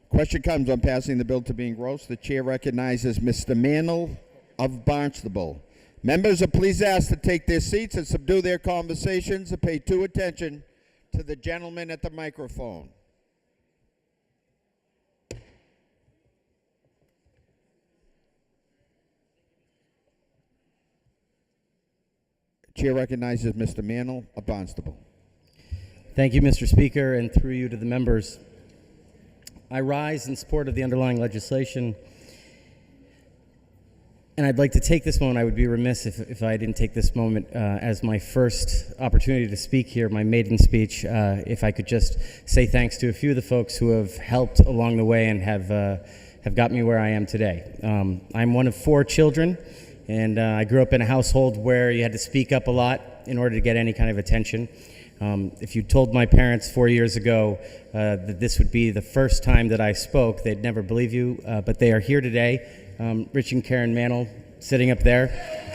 Question comes on passing the bill to be engrossed. The chair recognizes Mr. Mannal of Barnstable. Members are please asked to take their seats and subdue their conversations and pay due attention to the gentleman at the microphone. Chair recognizes Mr. Mannal of Barnstable. Thank you, Mr. Speaker, and through you to the members. I rise in support of the underlying legislation, and I'd like to take this moment. I would be remiss if I didn't take this moment as my first opportunity to speak here, my maiden speech, if I could just say thanks to a few of the folks who have helped along the way and have got me where I am today. I'm one of 4 children, and I grew up in a household where you had to speak up a lot in order to get any kind of attention. If you told my parents 4 years ago that this would be the first time that I spoke, they'd never believe you, but they are here today. Rich and Karen Mannal sitting up there.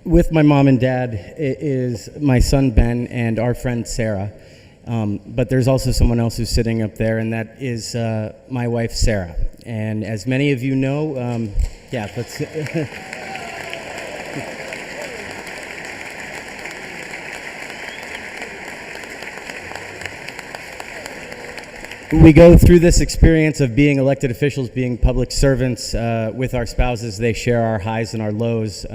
With my mom and dad is my son Ben and our friend Sarah, but there's also someone else who's sitting up there, and that is my wife Sarah. And as many of you know, yeah, let's. We go through this experience of being elected officials, being public servants with our spouses. They share our highs and our lows.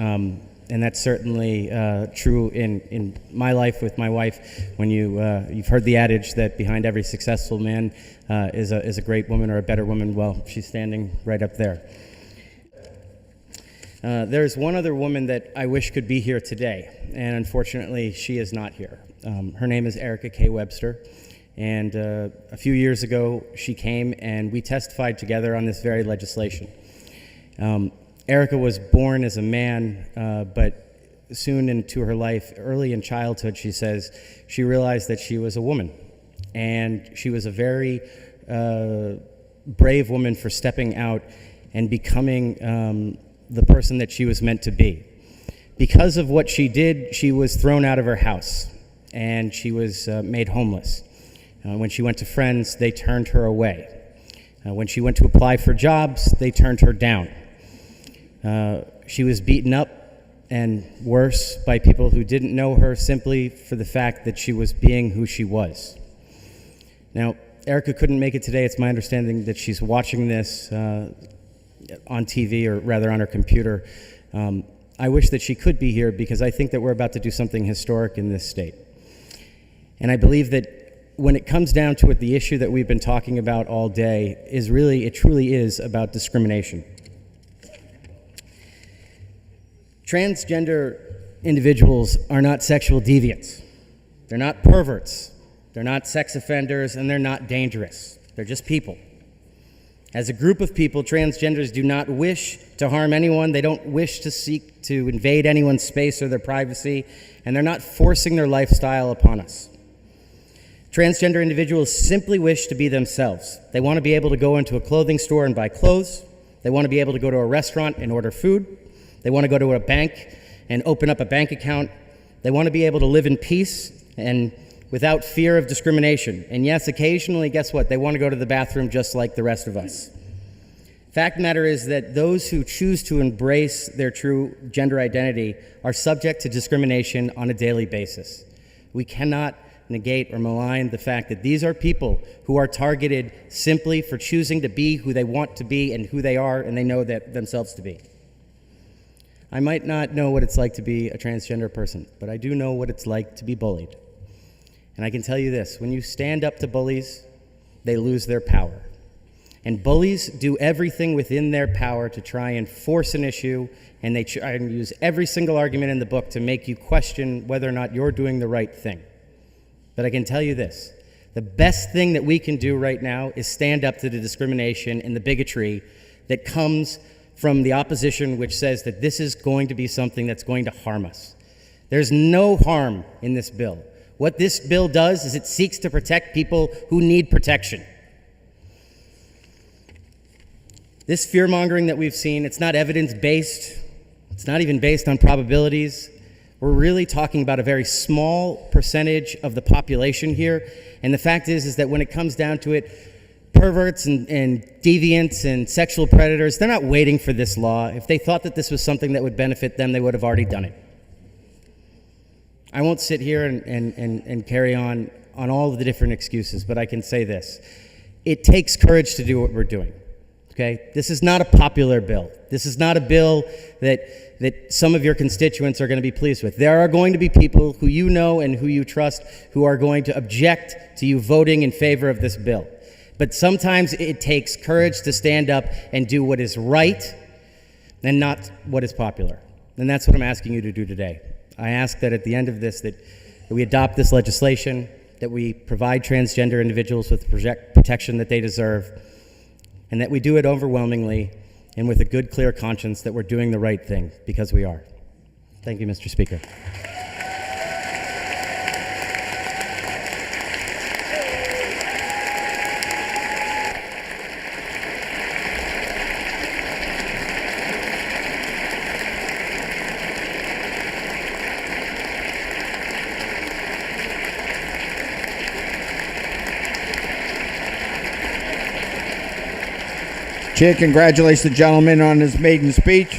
And that's certainly true in my life with my wife. When you've heard the adage that behind every successful man is a great woman or a better woman. Well, she's standing right up there. There's one other woman that I wish could be here today, and unfortunately she is not here. Her name is Erica K. Webster, and a few years ago she came and we testified together on this very legislation. Erica was born as a man, but soon into her life, early in childhood, she says, she realized that she was a woman. And she was a very brave woman for stepping out and becoming the person that she was meant to be. Because of what she did, she was thrown out of her house, and she was made homeless. When she went to friends, they turned her away. When she went to apply for jobs, they turned her down. She was beaten up and worse by people who didn't know her simply for the fact that she was being who she was. Now, Erica couldn't make it today. It's my understanding that she's watching this on TV, or rather on her computer. I wish that she could be here because I think that we're about to do something historic in this state. And I believe that when it comes down to it, the issue that we've been talking about all day is really, it truly is about discrimination. Transgender individuals are not sexual deviants. They're not perverts. They're not sex offenders, and they're not dangerous. They're just people. As a group of people, transgenders do not wish to harm anyone. They don't wish to seek to invade anyone's space or their privacy, and they're not forcing their lifestyle upon us. Transgender individuals simply wish to be themselves. They want to be able to go into a clothing store and buy clothes. They want to be able to go to a restaurant and order food. They want to go to a bank and open up a bank account. They want to be able to live in peace and without fear of discrimination. And yes, occasionally, guess what? They want to go to the bathroom just like the rest of us. Fact of the matter is that those who choose to embrace their true gender identity are subject to discrimination on a daily basis. We cannot negate or malign the fact that these are people who are targeted simply for choosing to be who they want to be and who they are and they know that themselves to be. I might not know what it's like to be a transgender person, but I do know what it's like to be bullied. And I can tell you this, when you stand up to bullies, they lose their power. And bullies do everything within their power to try and force an issue, and they try and use every single argument in the book to make you question whether or not you're doing the right thing. But I can tell you this, the best thing that we can do right now is stand up to the discrimination and the bigotry that comes from the opposition, which says that this is going to be something that's going to harm us. There's no harm in this bill. What this bill does is it seeks to protect people who need protection. This fear-mongering that we've seen, it's not evidence-based. It's not even based on probabilities. We're really talking about a very small percentage of the population here. And the fact is that when it comes down to it, perverts and deviants and sexual predators, they're not waiting for this law. If they thought that this was something that would benefit them, they would have already done it. I won't sit here and carry on all of the different excuses, but I can say this. It takes courage to do what we're doing. Okay? This is not a popular bill. This is not a bill that some of your constituents are going to be pleased with. There are going to be people who you know and who you trust who are going to object to you voting in favor of this bill. But sometimes it takes courage to stand up and do what is right and not what is popular. And that's what I'm asking you to do today. I ask that at the end of this that we adopt this legislation, that we provide transgender individuals with the protection that they deserve, and that we do it overwhelmingly and with a good, clear conscience that we're doing the right thing, because we are. Thank you, Mr. Speaker. Chair congratulates the gentleman on his maiden speech.